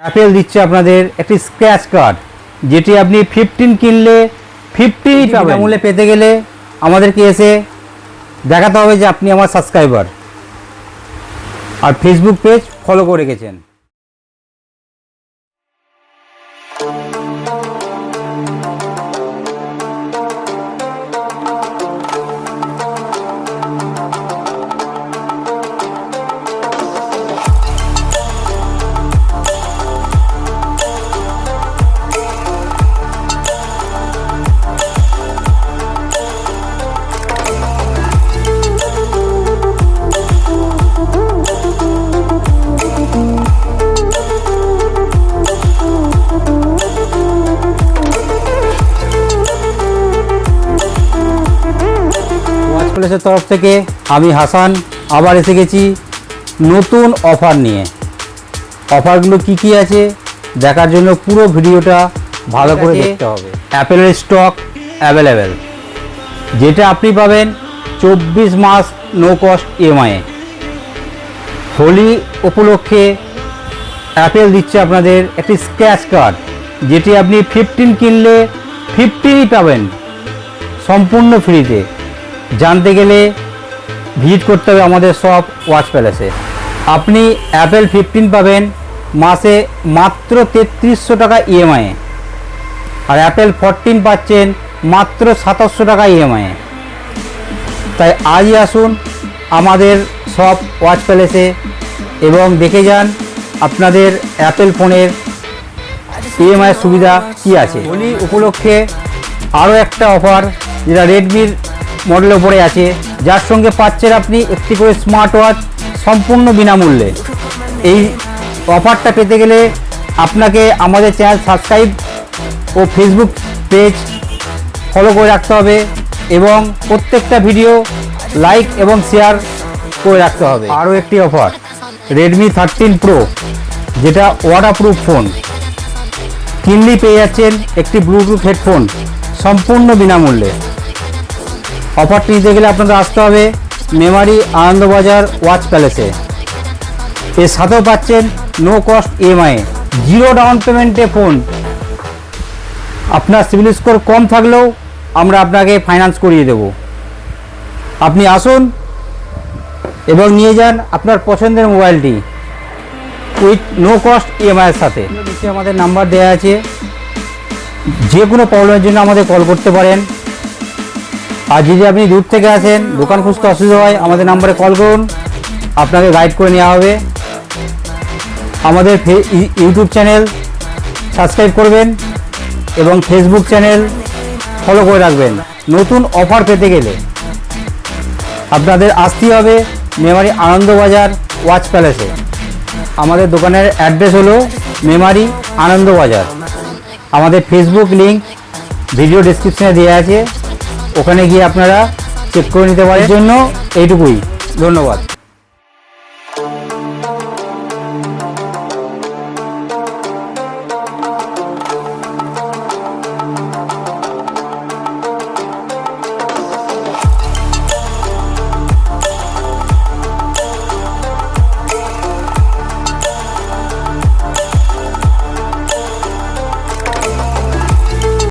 Apple দিচ্ছে আপনাদের একটি স্ক্র্যাচ কার্ড, যেটি আপনি 15 কিনলে 50 পাবেন। মূল্যে পেতে গেলে আমাদেরকে এসে দেখাতে হবে যে আপনি আমার সাবস্ক্রাইবার আর ফেসবুক পেজ ফলো করে রেখেছেন। ওয়াচ প্লেসের তরফ থেকে আমি হাসান আবার এসে গেছি নতুন অফার নিয়ে। অফারগুলো কি কি আছে দেখার জন্য পুরো ভিডিওটা ভালো করে দেখতে হবে। অ্যাপেলের স্টক অ্যাভেলেবেল, যেটা আপনি পাবেন 24 মাস নো কস্ট ইএমআই। হোলি উপলক্ষে অ্যাপেল দিচ্ছে আপনাদের একটি স্ক্র্যাচ কার্ড, যেটি আপনি 15 কিনলে 50 পাবেন সম্পূর্ণ ফ্রিতে। জানতে গেলে ভিজিট করতে হবে আমাদের শপ ওয়াচ প্যালেসে। আপনি অ্যাপেল 15 পাবেন মাসে মাত্র 3300 টাকা ইএমআই, আর অ্যাপেল 14 পাচ্ছেন মাত্র 2700 টাকা ইএমআই। তাই আজই আসুন আমাদের শপ ওয়াচ প্যালেসে এবং দেখে যান আপনাদের অ্যাপেল ফোনের ইএমআই সুবিধা কি আছে। হোলি উপলক্ষে আরও একটা অফার, যেটা রেডমির মডেলের উপরে আছে, যার সঙ্গে পাচ্ছেন আপনি একটি করে স্মার্ট ওয়াচ সম্পূর্ণ বিনামূল্যে। এই অফারটা পেতে গেলে আপনাকে আমাদের চ্যানেল সাবস্ক্রাইব ও ফেসবুক পেজ ফলো করে রাখতে হবে এবং প্রত্যেকটা ভিডিও লাইক এবং শেয়ার করে রাখতে হবে। আরও একটি অফার, রেডমি 13 প্রো, যেটা ওয়াটারপ্রুফ ফোন, কিনলেই পেয়ে যাচ্ছেন একটি ব্লুটুথ হেডফোন সম্পূর্ণ বিনামূল্যে। অফারটি নিতে গেলে আপনাদের আসতে হবে মেমারি আনন্দবাজার ওয়াচ প্যালেসে। এর সাথেও পাচ্ছেন নো কস্ট ইএমআই, 0 ডাউন পেমেন্টে ফোন। আপনার সিভিল স্কোর কম থাকলেও আমরা আপনাকে ফাইন্যান্স করিয়ে দেব। আপনি আসুন এবং নিয়ে যান আপনার পছন্দের মোবাইলটি উইথ নো কস্ট ইএমআইয়ের সাথে। নিচে আমাদের নাম্বার দেওয়া আছে, যে কোনো প্রবলেমের জন্য আমাদের কল করতে পারেন। আর যদি আপনি দূর থেকে আসেন, দোকান খুঁজতে অসুবিধা হয়, আমাদের নাম্বারে কল করুন, আপনাকে গাইড করে নেওয়া হবে। আমাদের ইউটিউব চ্যানেল সাবস্ক্রাইব করবেন এবং ফেসবুক চ্যানেল ফলো করে রাখবেন। নতুন অফার পেতে গেলে আপনাদের আসতেই হবে মেমারি আনন্দবাজার ওয়াচ প্যালেসে। আমাদের দোকানের অ্যাড্রেস হলো মেমারি আনন্দবাজার। আমাদের ফেসবুক লিঙ্ক ভিডিও ডেসক্রিপশনে দেওয়া আছে, ওখানে গিয়ে আপনারা চেক করে নিতে পারেন। জন্য এইটুকুই, ধন্যবাদ।